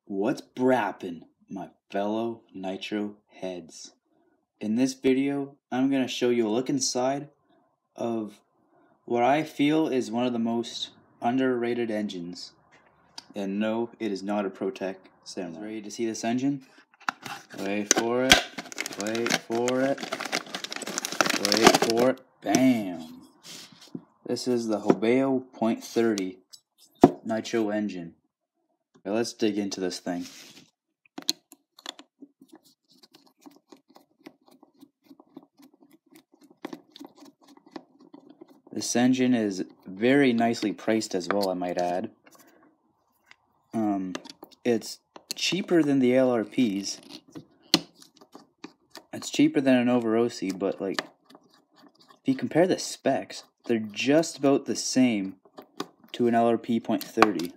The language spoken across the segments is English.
What's brappin', my fellow Nitro heads? In this video, I'm going to show you a look inside of what I feel is one of the most underrated engines. And no, it is not a ProTech Samurai. Ready to see this engine? Wait for it. Wait for it. Wait for it. Bam! This is the hobao .30 Nitro engine. Now let's dig into this thing. This engine is very nicely priced as well, I might add. It's cheaper than the LRPs. It's cheaper than an Overosi, but like, if you compare the specs, they're just about the same to an LRP .30.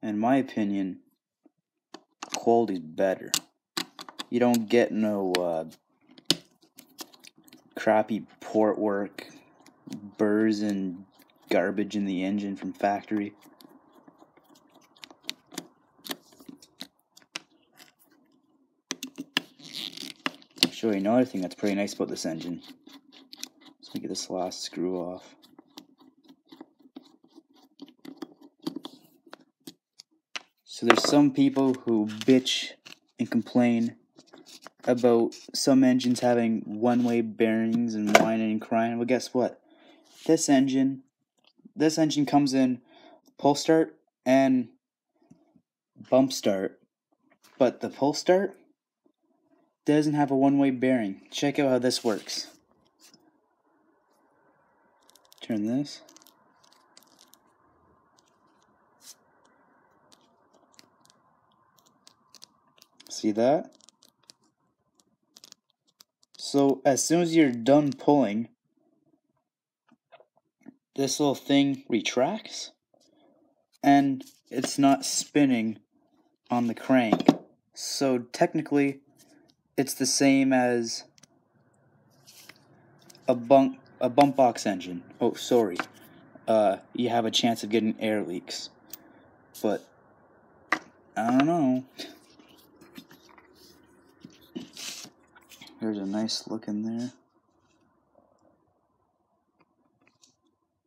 In my opinion, quality's better. You don't get no crappy port work, burrs and garbage in the engine from factory. I'll show you another thing that's pretty nice about this engine. Let me get this last screw off. So there's some people who bitch and complain about some engines having one-way bearings and whining and crying. Well, guess what? This engine comes in pull start and bump start, but the pull start doesn't have a one-way bearing. Check out how this works. Turn this. See that? So as soon as you're done pulling, this little thing retracts and it's not spinning on the crank. So technically it's the same as a bump box engine. Oh, sorry. You have a chance of getting air leaks. But I don't know. There's a nice look in there.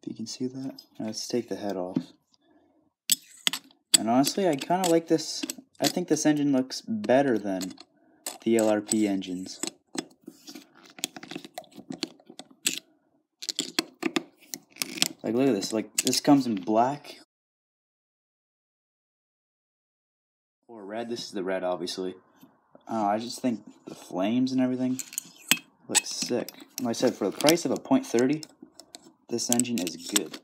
If you can see that. Let's take the head off. And honestly, I kind of like this. I think this engine looks better than the LRP engines. Like, look at this. Like, this comes in black or red. This is the red, obviously. I just think the flames and everything looks sick. Like I said, for the price of a .30, this engine is good.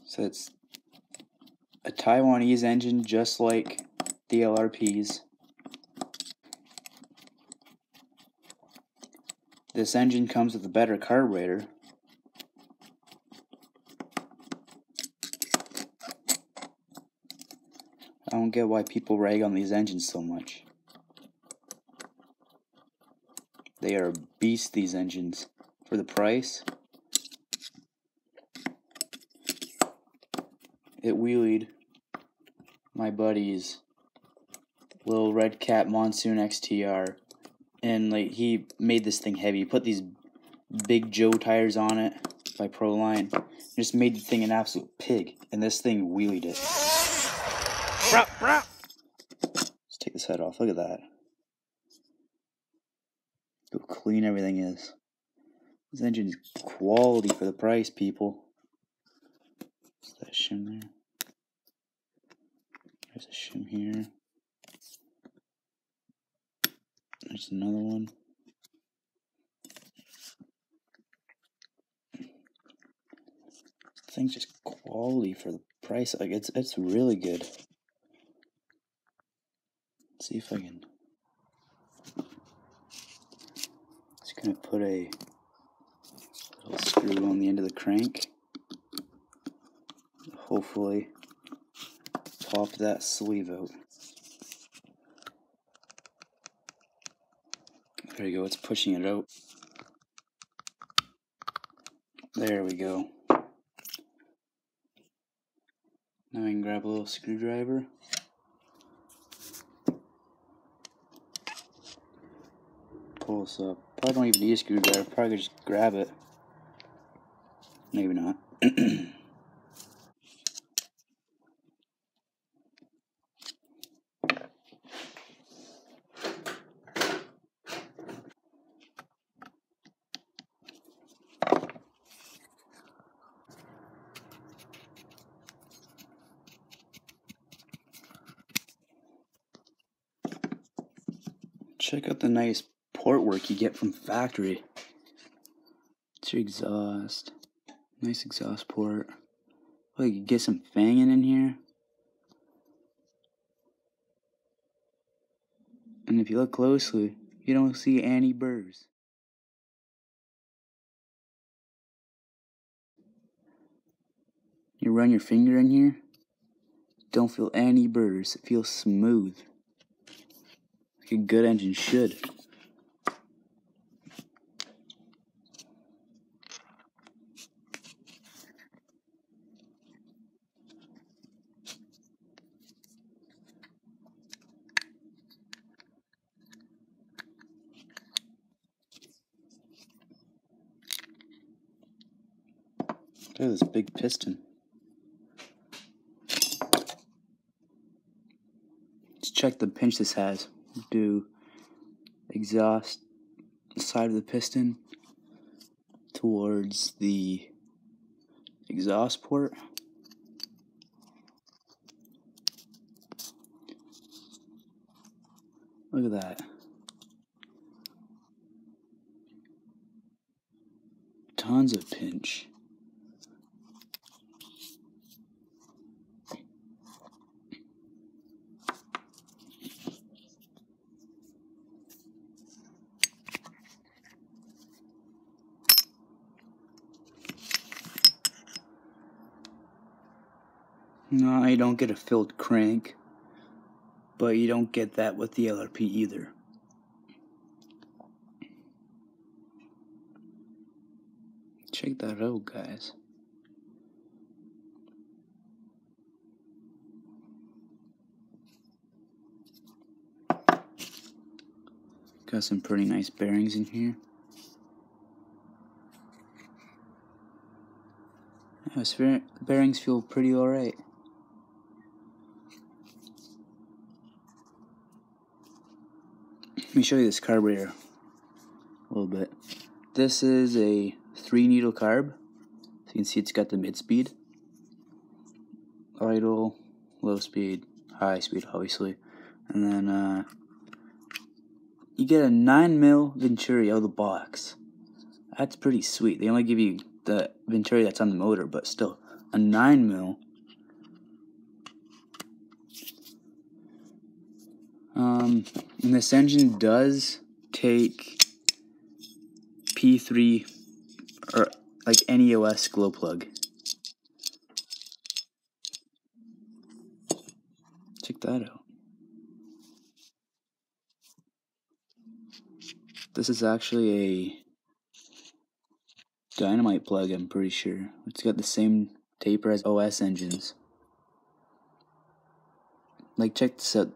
So it's a Taiwanese engine, just like the LRPs. This engine comes with a better carburetor. I don't get why people rag on these engines so much. They are a beast, these engines. For the price, it wheelied my buddy's little Red Cat Monsoon XTR. And like, he made this thing heavy. He put these Big Joe tires on it by Proline. Just made the thing an absolute pig. And this thing wheelied it. Let's take this head off. Look at that. Look how clean everything is. This engine is quality for the price, people. Is that shim there? There's a shim here. There's another one. This thing's just quality for the price. Like, it's really good. see if I can. Just gonna put a little screw on the end of the crank. Hopefully pop that sleeve out. There you go, it's pushing it out. There we go. Now I can grab a little screwdriver. Pull this up. Probably don't even need a screwdriver, probably just grab it. Maybe not. Check out the nice port work you get from factory. It's your exhaust. Nice exhaust port. Oh, you can get some fanging in here. And if you look closely, you don't see any burrs. You run your finger in here, don't feel any burrs. It feels smooth, like a good engine should. Look at this big piston. Let's check the pinch this has. Do exhaust side of the piston towards the exhaust port. Look at that. Tons of pinch. No, you don't get a filled crank, but you don't get that with the LRP either. Check that out, guys. Got some pretty nice bearings in here. Yeah, the bearings feel pretty alright. Let me show you this carburetor a little bit. This is a 3-needle carb. So you can see it's got the mid-speed, idle, low speed, high speed obviously. And then you get a 9mm Venturi out of the box. That's pretty sweet. They only give you the Venturi that's on the motor, but still, a 9mm. And this engine does take P3 or like NEOS glow plug. Check that out. This is actually a dynamite plug, I'm pretty sure. It's got the same taper as OS engines. Like, check this out.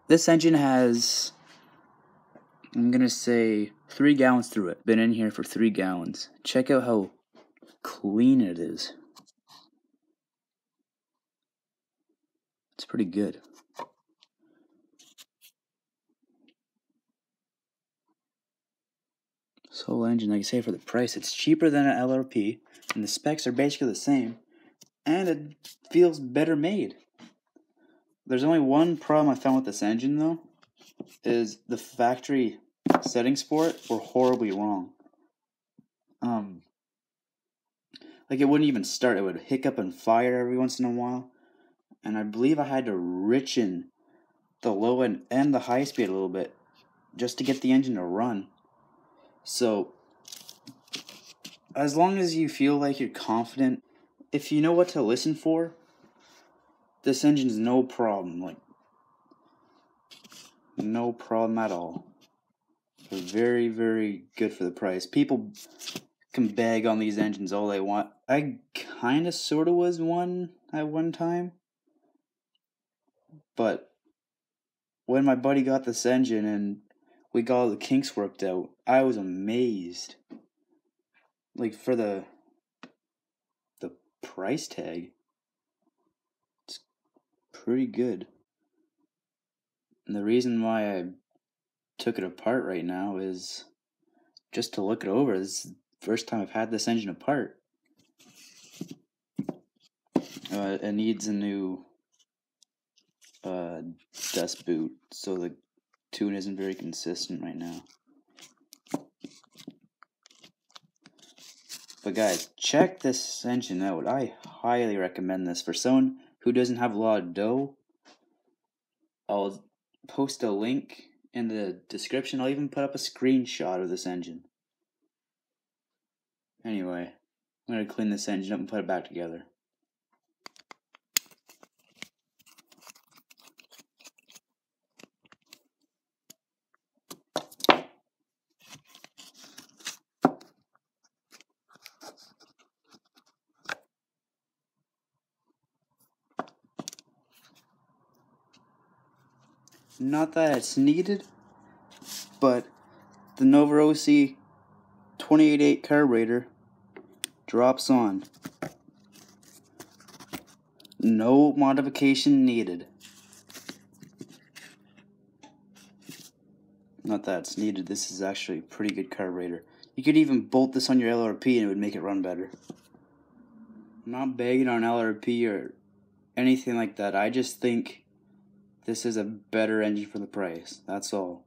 This engine has, I'm gonna say, 3 gallons through it. Been in here for 3 gallons. Check out how clean it is. It's pretty good. This whole engine, like I say, for the price, it's cheaper than an LRP, and the specs are basically the same, and it feels better made. There's only one problem I found with this engine, though, is the factory settings for it were horribly wrong. Like, it wouldn't even start. It would hiccup and fire every once in a while, and I believe I had to richen the low end and the high speed a little bit just to get the engine to run. So as long as you feel like you're confident, if you know what to listen for, this engine's no problem. Like, no problem at all. They're very, very good for the price. People can bag on these engines all they want. I kind of sort of was one at one time. But when my buddy got this engine and we got all the kinks worked out, I was amazed. Like, for the price tag, it's pretty good. And the reason why I took it apart right now is just to look it over. This is the first time I've had this engine apart. It needs a new dust boot, so the tune isn't very consistent right now. But guys, check this engine out. I highly recommend this for someone who doesn't have a lot of dough. I'll post a link in the description. I'll even put up a screenshot of this engine. Anyway, I'm going to clean this engine up and put it back together. Not that it's needed, but the Nova OC 28.8 carburetor drops on. No modification needed. Not that it's needed, this is actually a pretty good carburetor. You could even bolt this on your LRP and it would make it run better. I'm not bagging on LRP or anything like that. I just think this is a better engine for the price. That's all.